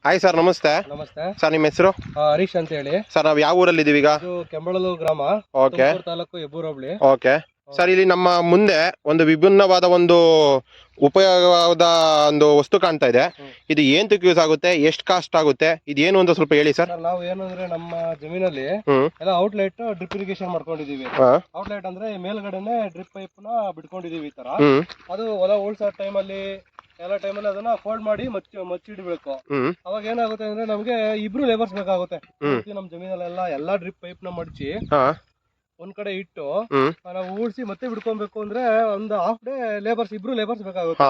Hi sir, ನಮಸ್ತೆ. ನಮಸ್ತೆ sir, ನಿಮ್ಮ ಹೆಸರು? ಹರೀಶ್ ಅಂತ ಹೇಳಿ. ಸರ್, ನಾವು ಯಾವ ಊರಲ್ಲಿ ಇದೀವಿ ಈಗ? ಕೆಂಬಳಲು ಗ್ರಾಮ, ಓಕೆ ತಾಲೂಕು, ಹೆಬ್ಬೂರು ಹೋಬಳಿ. ಓಕೆ ಸರ್, ಇಲ್ಲಿ ನಮ್ಮ ಮುಂದೆ ಒಂದು ವಿಭಿನ್ನವಾದ ಒಂದು ಉಪಯೋಗವಾದ ಒಂದು ವಸ್ತು ಕಾಣ್ತಾ ಇದೆ. ಇದು ಏಂತಕ್ಕೆ ಯೂಸ್ ಆಗುತ್ತೆ, ಎಷ್ಟು ಕಾಸ್ಟ್ ಆಗುತ್ತೆ, ಇದು ಏನು ಅಂತ ಸ್ವಲ್ಪ ಹೇಳಿ ಸರ್. ನಾವು ಏನಂದ್ರೆ ನಮ್ಮ ಜಮೀನಲ್ಲಿ ಎಲ್ಲ ಔಟ್ಲೆಟ್ ಡ್ರಿಪ್ ಇರಿಗೇಷನ್ ಮಾಡ್ಕೊಂಡಿದೀವಿ. ಔಟ್ಲೆಟ್ ಅಂದ್ರೆ ಮೇಲ್ಗಡೆನೆ ಡ್ರಿಪ್ ಪೈಪ್ ನ ಬಿಟ್ಕೊಂಡಿದೀವಿ. ಈ ತರ ಅದು ಹೊಲ ಉಳ್ಸೋ ಟೈಮಲ್ಲಿ ಎಲ್ಲ ಟೈಮಲ್ಲಿ ಅದನ್ನ ಫೋಲ್ಡ್ ಮಾಡಿ ಮಚ್ಚಿಡ್ಬೇಕು. ಅವಾಗ ಏನಾಗುತ್ತೆ ಅಂದ್ರೆ ನಮ್ಗೆ ಇಬ್ರು ಲೇಬರ್ಸ್ ಬೇಕಾಗುತ್ತೆ. ನಮ್ ಜಮೀನಲ್ಲೆಲ್ಲ ಎಲ್ಲಾ ಡ್ರಿಪ್ ಪೈಪ್ ನ ಮಡ್ಚಿ ಒಂದ್ ಕಡೆ ಇಟ್ಟು ನಾವು ಊಡ್ಸಿ ಮತ್ತೆ ಬಿಡ್ಕೊಬೇಕು ಅಂದ್ರೆ ಒಂದು ಹಾಫ್ ಡೇ ಇಬ್ರು ಲೇಬರ್ಸ್ ಬೇಕಾಗುತ್ತೆ.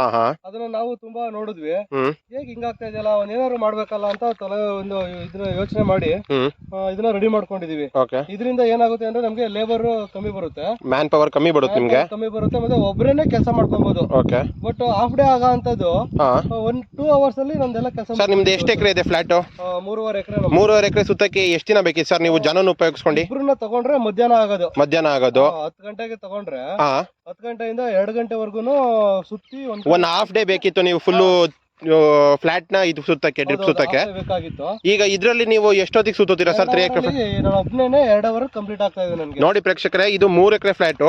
ಅದನ್ನ ನಾವು ತುಂಬಾ ನೋಡಿದ್ವಿ. ಹೇಗೆ ಹಿಂಗಾಗ್ತಾ ಇದೆಯಲ್ಲ, ಏನಾದ್ರು ಮಾಡ್ಬೇಕಲ್ಲ ಅಂತ ಒಂದು ಇದನ್ನ ಯೋಚನೆ ಮಾಡಿ ಇದನ್ನ ರೆಡಿ ಮಾಡ್ಕೊಂಡಿದೀವಿ. ಇದರಿಂದ ಏನಾಗುತ್ತೆ ಅಂದ್ರೆ ನಮ್ಗೆ ಲೇಬರ್ ಕಮ್ಮಿ ಬರುತ್ತೆ, ಮ್ಯಾನ್ ಪವರ್ ಕಮ್ಮಿ ಬರುತ್ತೆ, ಮತ್ತೆ ಒಬ್ಬರೇನೆ ಕೆಲಸ ಮಾಡ್ಕೊಬಹುದು. ಬಟ್ ಹಾಫ್ ಡೇ ಆಗಂತದ್ದು 1-2 hours ಅಲ್ಲಿ ನಮ್ದೆಲ್ಲ ಕೆಲಸ. ಸರ್, ನಿಮ್ದು ಎಷ್ಟು ಎಕರೆ ಇದೆ ಫ್ಲಾಟ್? 3.5 ಎಕರೆ. 3.5 ಎಕರೆ ಸುತ್ತಕ್ಕೆ ಎಷ್ಟು ದಿನ ಬೇಕಿತ್ತು ಸರ್ ನೀವು ಜನನ ಉಪಯೋಗಿಸ್ಕೊಂಡು? ಇಬ್ರನ್ನ ತಗೊಂಡ್ರೆ ಮಧ್ಯಾಹ್ನ ಆಗೋದು. 10 ಗಂಟೆಗೆ ತಗೊಂಡ್ರೆ 10 ಗಂಟೆಯಿಂದ 2 ಗಂಟೆವರೆಗೂ ಸುತ್ತಿ ಒಂದು ಹಾಫ್ ಡೇ ಬೇಕಿತ್ತು ನೀವು ಫುಲ್ಲು ಫ್ಲಾಟ್ ನ ಇದು ಸುತ್ತಕ್ಕೆ, ಡ್ರಿಪ್ ಸುತ್ತಕ್ಕೆ ಬೇಕಾಗಿತ್ತು. ಈಗ ಇದ್ರಲ್ಲಿ ನೀವು ಎಷ್ಟೊತ್ತಿಗೆ ಸುತ್ತೀರಾ ಸರ್? 3 ಎಕರೆ ಒಬ್ಬನೇ 2 ಅವರ್ ಕಂಪ್ಲೀಟ್ ಆಗ್ತಾ ಇದೆ ನನಗೆ. ನೋಡಿ ಪ್ರೇಕ್ಷಕರೇ, ಇದು 3 ಎಕರೆ ಫ್ಲಾಟ್.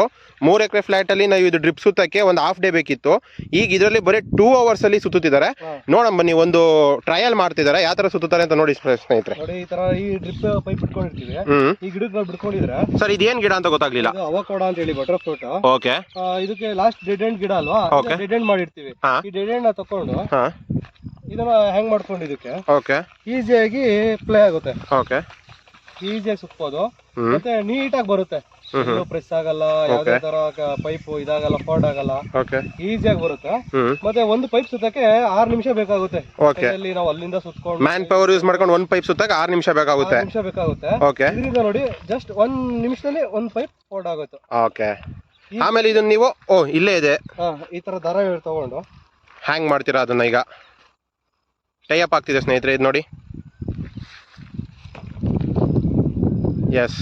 3 ಎಕರೆ ಫ್ಲಾಟ್ ಅಲ್ಲಿ ನಾವು ಇದು ಡ್ರಿಪ್ ಸುತ್ತಕ್ಕೆ ಒಂದು ಹಾಫ್ ಡೇ ಬೇಕಿತ್ತು. ಈಗ ಇದರಲ್ಲಿ ಬರೀ 2 hours ಅಲ್ಲಿ ಸುತ್ತಿದ್ದಾರೆ. ನೋಡಮ್ಮ, ನೀವು ಒಂದು ಟ್ರಯಲ್ ಮಾಡ್ತಿದ್ದಾರೆ, ಯಾವ ತರ ಸುತ್ತಾರೆ ಅಂತ ನೋಡಿ ಸ್ನೇಹಿತರೆ. ನೋಡಿ, ಈ ತರ ಈ ಡ್ರಿಪ್ ಪೈಪ್ ಬಿಟ್ಕೊಂಡಿರ್ತೀವಿ. ಈ ಗಿಡಗಳು ಬಿಟ್ಕೊಂಡಿದ್ರೆ ಸರ್, ಇದೇನ್ ಗಿಡ ಅಂತ ಗೊತ್ತಾಗ್ಲಿಲ್ಲ. ಅವಕೋಡ ಅಂತ ಹೇಳಿ, ಬಟರ್ ಫ್ರೂಟ್. ಓಕೆ, ಇದಕ್ಕೆ ಲಾಸ್ಟ್ ಡೆಡ್ ಎಂಡ್ ಗಿಡ ಅಲ್ವಾ, ಡೆಡ್ ಎಂಡ್ ಮಾಡಿರ್ತೀವಿ. ಈ ಡೆಡ್ ಎಂಡ್ ನ ತಕೊಂಡು ಇದನ್ನ ಹ್ಯಾಂಗ್ ಮಾಡ್ಕೊಂಡಿದ್ದಕ್ಕೆ ಈಸಿಯಾಗಿ ಪ್ಲೇ ಆಗುತ್ತೆ. ಈಸಿಯಾಗಿ ಸುತ್ಬೋದು, ಮತ್ತೆ ನೀಟಾಗಿ ಬರುತ್ತೆ. ಪ್ರೆಸ್ ಆಗಲ್ಲ, ಯಾವ್ದೇ ತರ ಪೈಪ್ ಇದಾಗಲ್ಲ, ಫೋಲ್ಡ್ ಆಗಲ್ಲ, ಈಸಿಯಾಗಿ ಬರುತ್ತೆ. ಮತ್ತೆ ಒಂದು ಪೈಪ್ ಸುತ್ತಕ್ಕೆ 6 ನಿಮಿಷ ಬೇಕಾಗುತ್ತೆ. ನಾವು ಅಲ್ಲಿಂದ ಸುತ್ಕೊಂಡು ಮ್ಯಾನ್ ಪವರ್ ಯೂಸ್ ಮಾಡ್ಕೊಂಡು ಒಂದು ಪೈಪ್ ಸುತ್ತಕ್ಕೆ 6 ನಿಮಿಷ ಬೇಕಾಗುತ್ತೆ. ಇದರಿಂದ ನೋಡಿ, ಜಸ್ಟ್ 1 ನಿಮಿಷದಲ್ಲಿ ಒಂದು ಪೈಪ್ ಫೋಲ್ಡ್ ಆಗುತ್ತೆ. ಆಮೇಲೆ ಇದನ್ನ ನೀವು ಇಲ್ಲೇ ಇದೆ ಈ ತರ ದಾರ ತಗೊಂಡು ಹ್ಯಾಂಗ್ ಮಾಡ್ತೀರಾ ಅದನ್ನ. ಈಗ ಟೈ ಅಪ್ ಆಗ್ತಿದೆ ಸ್ನೇಹಿತರೆ, ಇದು ನೋಡಿ. ಎಸ್,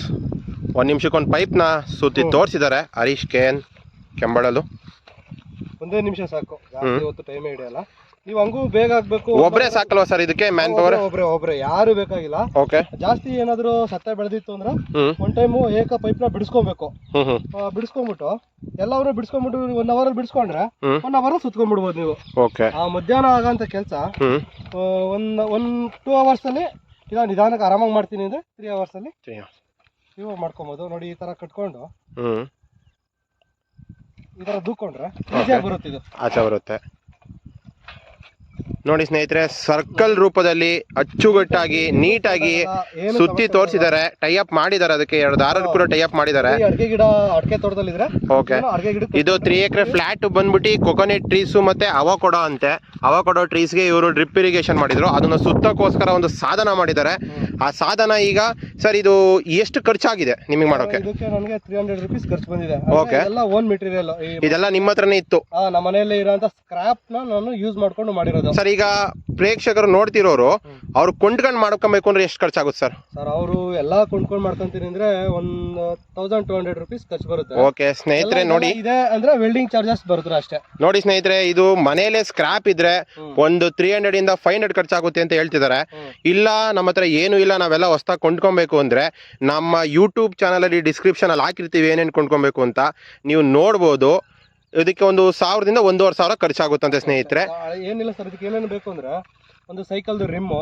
1 ನಿಮಿಷಕ್ಕೊಂದು ಪೈಪ್ನ ಸುತ್ತಿ ತೋರಿಸಿದ್ದಾರೆ ಹರೀಶ್ ಕೆಂಬಳಲು. 1 ನಿಮಿಷ ಸಾಕು, ಇವತ್ತು ಟೈಮ್ ಹಿಡಿಯಲ್ಲ. ನೀವು ಹಂಗೂ ಬೇಗ ಆಗ್ಬೇಕು. ಒಬ್ಬರೇ ಸಾಕಲ್ವಾ ಸರ್ ಇದಕ್ಕೆ? ಮ್ಯಾನ್ ಪವರ್ ಒಬ್ರೆ ಯಾರು ಬೇಕಾಗಿಲ್ಲ. ಜಾಸ್ತಿ ಏನಾದ್ರು ಸತ್ತ ಬೆಳೆದಿತ್ತು ಅಂದ್ರೆ ಒಂದ್ ಟೈಮು ಏಕ ಪೈಪ್ ನ ಬಿಡಿಸ್ಕೊಬೇಕು. ಬಿಡಿಸ್ಕೊಂಡ್ಬಿಟ್ಟು ಎಲ್ಲರೂ ಬಿಡಿಸ್ಕೊಂಡ್ಬಿಟ್ಟು 1 hour ಅಲ್ಲಿ ಬಿಡಿಸ್ಕೊಂಡ್ರೆ 1 hour ಸುತ್ಕೊಂಡ್ಬಿಡ್ಬೋದು ನೀವು. ಮಧ್ಯಾಹ್ನ ಆಗಂತ ಕೆಲಸ 1-2 hours ಅಲ್ಲಿ ನಿಧಾನಕ್ಕೆ ಆರಾಮಾಗಿ ಮಾಡ್ತೀನಿ ಅಂದ್ರೆ 3 hours ಅಲ್ಲಿ ನೀವು ಮಾಡ್ಕೊಬೋದು. ನೋಡಿ, ಈ ತರ ಕಟ್ಕೊಂಡು ಈ ತರ ದೂಕೊಂಡ್ರೆ ಈಸಿಯಾಗಿ ಬರುತ್ತೆ. ಇದು ಆಚೆ ಬರುತ್ತೆ ನೋಡಿ ಸ್ನೇಹಿತರೆ, ಸರ್ಕಲ್ ರೂಪದಲ್ಲಿ ಅಚ್ಚುಕಟ್ಟಾಗಿ ನೀಟಾಗಿ ಸುತ್ತಿ ತೋರಿಸಿದ್ದಾರೆ. ಟೈ ಅಪ್ ಮಾಡಿದ್ದಾರೆ, ಅದಕ್ಕೆ 2 ದಾರ ಕೂಡ ಟೈ ಅಪ್ ಮಾಡಿದ್ದಾರೆ. ಅಡಿಕೆ ತೋಟದಲ್ಲಿದ್ರೆ ಇದು 3 ಎಕರೆ ಫ್ಲಾಟ್ ಬಂದ್ಬಿಟ್ಟು ಕೊಕೊನೆಟ್ ಟ್ರೀಸ್ ಮತ್ತೆ ಅವಕೋಡೋ ಅಂತೆ. ಅವಕೋಡೋ ಟ್ರೀಸ್ಗೆ ಇವರು ಡ್ರಿಪ್ ಇರಿಗೇಷನ್ ಮಾಡಿದ್ರು. ಅದನ್ನ ಸುತ್ತಕ್ಕೋಸ್ಕರ ಒಂದು ಸಾಧನ ಮಾಡಿದ್ದಾರೆ. ಆ ಸಾಧನ ಈಗ ಸರ್, ಇದು ಎಷ್ಟು ಖರ್ಚಾಗಿದೆ ನಿಮಗೆ ಮಾಡೋಕೆ? ನನಗೆ 300 rupees ಖರ್ಚು ಬಂದಿದೆ. ಓನ್ ಮೆಟೀರಿಯಲ್ ಇದೆಲ್ಲ ನಿಮ್ಮ ಹತ್ರನೇ ಇತ್ತು? ನಮ್ಮ ಮನೆಯಲ್ಲಿ ಇರುವಂತ ಸ್ಕ್ರಾಪ್ ನಾನು ಯೂಸ್ ಮಾಡ್ಕೊಂಡು ಮಾಡಿರೋದು. ಸರ್, ಈಗ ಪ್ರೇಕ್ಷಕರು ನೋಡ್ತಿರೋರು ಅವ್ರು ಕೊಂಡ್ಕೊಂಡ್ ಮಾಡ್ಕೊಬೇಕು ಅಂದ್ರೆ ಎಷ್ಟು ಖರ್ಚಾಗುತ್ತೆ ಸರ್? ಸರ್, ಅವರು ಎಲ್ಲಾ ಕೊಂಡ್ಕೊಂಡ್ ಮಾಡ್ಕೊಂತೀನಿ ಅಂದ್ರೆ 1200 rupees ಖರ್ಚು ಬರುತ್ತೆ. ಓಕೆ ಸ್ನೇಹಿತರೆ, ನೋಡಿ, ಇದೆ ಅಂದ್ರೆ ವೆಲ್ಡಿಂಗ್ ಚಾರ್ಜಸ್ ಬರುತ್ತೆ ಅಷ್ಟೇ. ನೋಡಿ ಸ್ನೇಹಿತರೆ, ಇದು ಮನೇಲೆ ಸ್ಕ್ರಾಪ್ ಇದ್ರೆ ಒಂದು 300 ಇಂದ 500 ಖರ್ಚಾಗುತ್ತೆ ಅಂತ ಹೇಳ್ತಿದ್ದಾರೆ. ಇಲ್ಲ ನಮ್ಮ ಹತ್ರ ಏನು ಇಲ್ಲ, ನಾವೆಲ್ಲ ಹೊಸದಾಗಿ ಕೊಂಡ್ಕೊಬೇಕು ಅಂದ್ರೆ ನಮ್ಮ ಯೂಟ್ಯೂಬ್ ಚಾನಲ್ ಅಲ್ಲಿ ಡಿಸ್ಕ್ರಿಪ್ಷನ್ ಅಲ್ಲಿ ಹಾಕಿರ್ತೀವಿ ಏನೇನು ಕೊಂಡ್ಕೊಬೇಕು ಅಂತ, ನೀವು ನೋಡ್ಬೋದು. ಇದಕ್ಕೆ 1000 ದಿಂದ 1500 ಖರ್ಚಾಗುತ್ತಂತೆ ಸ್ನೇಹಿತರೆ. ಏನಿಲ್ಲ ಸರ್, ಇದಕ್ಕೆ ಏನೇನು ಬೇಕು ಅಂದ್ರೆ ಒಂದು ಸೈಕಲ್ದು ರಿಮ್ಮು,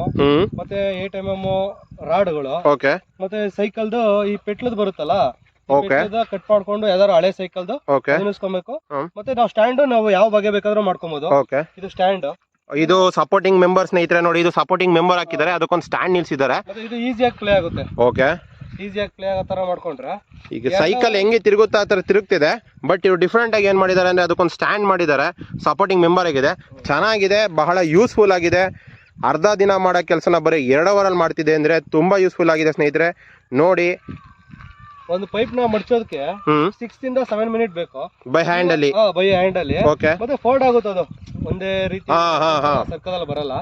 ಮತ್ತೆ 8mm ರಾಡ್ಗಳು, ಮತ್ತೆ ಸೈಕಲ್ದು ಈ ಪೆಟ್ಲದ್ ಬರುತ್ತಲ್ಲ, ಕಟ್ ಮಾಡ್ಕೊಂಡು ಯಾವ್ದಾದ್ರು ಹಳೆ ಸೈಕಲ್ದು ನಿಲ್ಲಿಸ್ಕೊಬೇಕು. ಮತ್ತೆ ನಾವು ಸ್ಟ್ಯಾಂಡ್ ನಾವು ಯಾವ ಬಗೆ ಬೇಕಾದ್ರೂ ಮಾಡ್ಕೊಬಹುದು. ಇದು ಸ್ಟ್ಯಾಂಡ್, ಇದು ಸಪೋರ್ಟಿಂಗ್ ಮೆಂಬರ್ ಸ್ನೇಹಿತರೆ. ನೋಡಿ, ಇದು ಸಪೋರ್ಟಿಂಗ್ ಮೆಂಬರ್ ಹಾಕಿದ್ದಾರೆ, ಅದಕ್ಕೊಂದು ಸ್ಟ್ಯಾಂಡ್ ನಿಲ್ಸಿದ್ದಾರೆ. ಇದು ಈಸಿಯಾಗಿ ಪ್ಲೇ ಆಗುತ್ತೆ. ಈಸಿಯಾಗಿ ಪ್ಲೇ ಆಗೋ ತರ ಮಾಡ್ಕೊಂಡ್ರೆ ಈಗ ಸೈಕಲ್ ಹೆಂಗೆ ತಿರುಗುತ್ತಾ ಆ ತರ ತಿರುಗ್ತಿದೆ. ಬಟ್ ಇವ್ರು ಡಿಫ್ರೆಂಟ್ ಆಗಿ ಏನ್ ಮಾಡಿದ್ದಾರೆ ಅಂದ್ರೆ ಅದಕ್ಕೊಂದು ಸ್ಟ್ಯಾಂಡ್ ಮಾಡಿದ್ದಾರೆ, ಸಪೋರ್ಟಿಂಗ್ ಮೆಂಬರ್ ಆಗಿದೆ. ಚೆನ್ನಾಗಿದೆ, ಬಹಳ ಯೂಸ್ಫುಲ್ ಆಗಿದೆ. ಅರ್ಧ ದಿನ ಮಾಡೋ ಕೆಲಸನ ಬರೀ 2 hour ಅಲ್ಲಿ ಮಾಡ್ತಿದೆ ಅಂದ್ರೆ ತುಂಬಾ ಯೂಸ್ಫುಲ್ ಆಗಿದೆ ಸ್ನೇಹಿತರೆ. ನೋಡಿ, ಒಂದು ಪೈಪ್ ನ ಮಡ್ಚೋದಕ್ಕೆ 6 ಇಂದ 7 ಮಿನಿಟ್ ಬೇಕು ಬೈ ಹ್ಯಾಂಡ್ ಅಲ್ಲಿ. ಮತ್ತೆ ಫೋಲ್ಡ್ ಆಗುತ್ತೆ, ಅದು ಒಂದೇ ರೀತಿ ಸರ್ಕಲ್ ಅಲ್ಲಿ ಬರಲ್ಲ.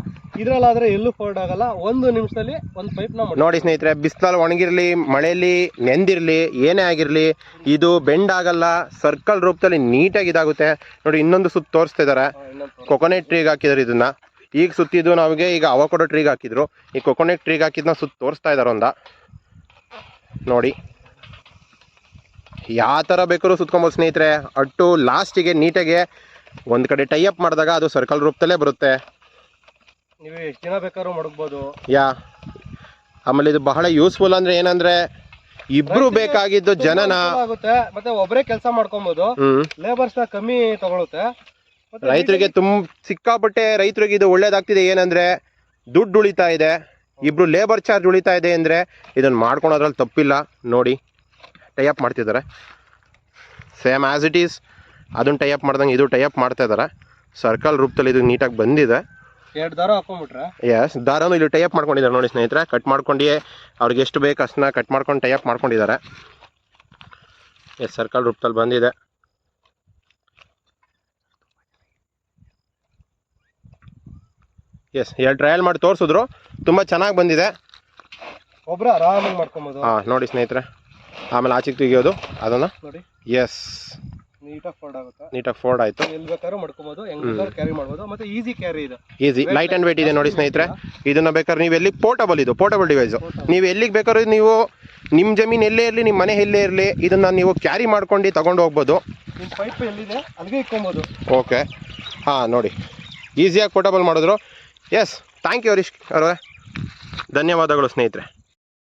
ಇದ್ರಲ್ಲಾದ್ರೆ ಎಲ್ಲೂ ಫೋಲ್ಡ್ ಆಗಲ್ಲ. 1 ನಿಮಿಷದಲ್ಲಿ ಒಂದು ಪೈಪ್ ನ ನೋಡಿ ಸ್ನೇಹಿತರೆ, ಬಿಸಿಲಲ್ಲಿ ಒಣಗಿರ್ಲಿ, ಮಳೆಯಲ್ಲಿ ನೆಂದಿರ್ಲಿ, ಏನೇ ಆಗಿರ್ಲಿ, ಇದು ಬೆಂಡ್ ಆಗಲ್ಲ. ಸರ್ಕಲ್ ರೂಪದಲ್ಲಿ ನೀಟಾಗಿ ಇದಾಗುತ್ತೆ. ನೋಡಿ, ಇನ್ನೊಂದು ಸುತ್ತ ತೋರಿಸ್ತಾ ಇದಾರೆ. ಕೊಕೊನೆಟ್ ಟ್ರೀಗೆ ಹಾಕಿದಾರೆ ಇದನ್ನ. ಈಗ ಸುತ್ತಿದ್ದು ನಮಗೆ ಈಗ ಅವಕಾಡೋ ಟ್ರೀಗೆ ಹಾಕಿದ್ರು, ಈ ಕೊಕೊನೆಟ್ ಟ್ರೀಗೆ ಹಾಕಿದ್ನ ಸುತ್ತ ತೋರಿಸ್ತಾ ಇದ್ದಾರೆ ಒಂದ ನೋಡಿ. ಯಾವ ಥರ ಬೇಕಾದ್ರೂ ಸುತ್ಕೊಬೋದು ಸ್ನೇಹಿತರೆ. ಅಟ್ಟು ಲಾಸ್ಟಿಗೆ ನೀಟಾಗೆ ಒಂದು ಕಡೆ ಟೈ ಅಪ್ ಮಾಡಿದಾಗ ಅದು ಸರ್ಕಲ್ ರೂಪದಲ್ಲೇ ಬರುತ್ತೆ. ನೀವು ಎಷ್ಟು ದಿನ ಬೇಕಾದ್ರೂ ಮಡಗ್ಬೋದು. ಆಮೇಲೆ ಇದು ಬಹಳ ಯೂಸ್ಫುಲ್ ಅಂದ್ರೆ ಏನಂದ್ರೆ ಇಬ್ರು ಬೇಕಾಗಿದ್ದು ಜನನ ಆಗುತ್ತೆ, ಮತ್ತೆ ಒಬ್ಬರೇ ಕೆಲಸ ಮಾಡ್ಕೊಬಹುದು, ಲೇಬರ್ಸ್ ನ ಕಮ್ಮಿ ತಗೊಳುತ್ತೆ. ರೈತರಿಗೆ ಸಿಕ್ಕಾಪಟ್ಟೆ ರೈತರಿಗೆ ಇದು ಒಳ್ಳೇದಾಗ್ತಿದೆ. ಏನಂದ್ರೆ ದುಡ್ಡು ಉಳಿತಾ ಇದೆ, ಇಬ್ರು ಲೇಬರ್ ಚಾರ್ಜ್ ಉಳಿತಾ ಇದೆ. ಅಂದ್ರೆ ಇದನ್ನ ಮಾಡ್ಕೊಳೋದ್ರಲ್ಲಿ ತಪ್ಪಿಲ್ಲ. ನೋಡಿ ಟೈ ಅಪ್ ಮಾಡ್ತಿದ್ದಾರೆ, ಸೇಮ್ ಆಸ್ ಇಟ್ ಈಸ್ ಅದನ್ನ ಟೈ ಅಪ್ ಮಾಡ್ದಂಗೆ ಇದು ಟೈ ಅಪ್ ಮಾಡ್ತಾ ಇದ್ದಾರೆ. ಸರ್ಕಲ್ ರೂಪದಲ್ಲಿ ಇದು ನೀಟಾಗಿ ಬಂದಿದೆ. 2 ದಾರ ಹಾಕೊಂಡ್ಬಿಟ್ರೆ ಎಸ್, ದಾರನು ಇಲ್ಲಿ ಟೈ ಅಪ್ ಮಾಡ್ಕೊಂಡಿದ್ದಾರೆ ನೋಡಿ ಸ್ನೇಹಿತರೆ. ಕಟ್ ಮಾಡ್ಕೊಂಡು ಅವ್ರಿಗೆ ಎಷ್ಟು ಬೇಕು ಅಷ್ಟನ್ನ ಕಟ್ ಮಾಡ್ಕೊಂಡು ಟೈ ಅಪ್ ಮಾಡ್ಕೊಂಡಿದ್ದಾರೆ. ಎಸ್, ಸರ್ಕಲ್ ರೂಪದಲ್ಲಿ ಬಂದಿದೆ. ಎಸ್, 2 ಟ್ರಯಲ್ ಮಾಡಿ ತೋರಿಸಿದ್ರು, ತುಂಬ ಚೆನ್ನಾಗಿ ಬಂದಿದೆ. ಒಬ್ಬರು ಆರಾಮಾಗಿ ಮಾಡ್ಕೊಬೋದು. ನೋಡಿ ಸ್ನೇಹಿತರೆ, ಆಮೇಲೆ ಆಚೆಗೆ ತೆಗಿಯೋದು ಅದನ್ನ ನೋಡಿ. ಎಸ್, ನೀಟಾಗಿ ಫೋಲ್ಡ್ ಆಗುತ್ತೆ, ನೀಟಾಗಿ ಫೋಲ್ಡ್ ಆಯ್ತು. ಎಲ್ಲಿ ಬೇಕಾದ್ರೂ ಮಾಡ್ಕೊಬೋದು, ಹೆಂಗ್ ಬೇಕಾದ್ರೂ ಕ್ಯಾರಿ ಮಾಡ್ಬೋದು. ಮತ್ತೆ ಈಸಿ ಕ್ಯಾರಿ ಇದೆ, ಈಸಿ ಲೈಟ್ ಅಂಡ್ ವೇಟ್ ಇದೆ ನೋಡಿ ಸ್ನೇಹಿತರೆ. ಇದನ್ನ ಬೇಕಾದ್ರೆ ನೀವು ಎಲ್ಲಿ ಪೋರ್ಟಬಲ್, ಇದು ಪೋರ್ಟಬಲ್ ಡಿವೈಸ್. ನೀವು ಎಲ್ಲಿಗೆ ಬೇಕಾದ್ರೂ ನೀವು ನಿಮ್ಮ ಜಮೀನು ಎಲ್ಲೇ ಇರಲಿ, ನಿಮ್ಮ ಮನೆ ಎಲ್ಲೇ ಇರಲಿ, ಇದನ್ನ ನೀವು ಕ್ಯಾರಿ ಮಾಡ್ಕೊಂಡು ತಗೊಂಡು ಹೋಗ್ಬೋದು. ನಿಮ್ಮ ಪೈಪ್ ಎಲ್ಲಿದೆ ಅಲ್ಲಿಗೆ ಇಟ್ಕೊಬೋದು. ಓಕೆ, ಹಾಂ ನೋಡಿ ಈಸಿಯಾಗಿ ಪೋರ್ಟಬಲ್ ಮಾಡಿದ್ರು. ಎಸ್, ಥ್ಯಾಂಕ್ ಯು ಹರೀಶ್ ಅವರೇ, ಧನ್ಯವಾದಗಳು ಸ್ನೇಹಿತರೆ.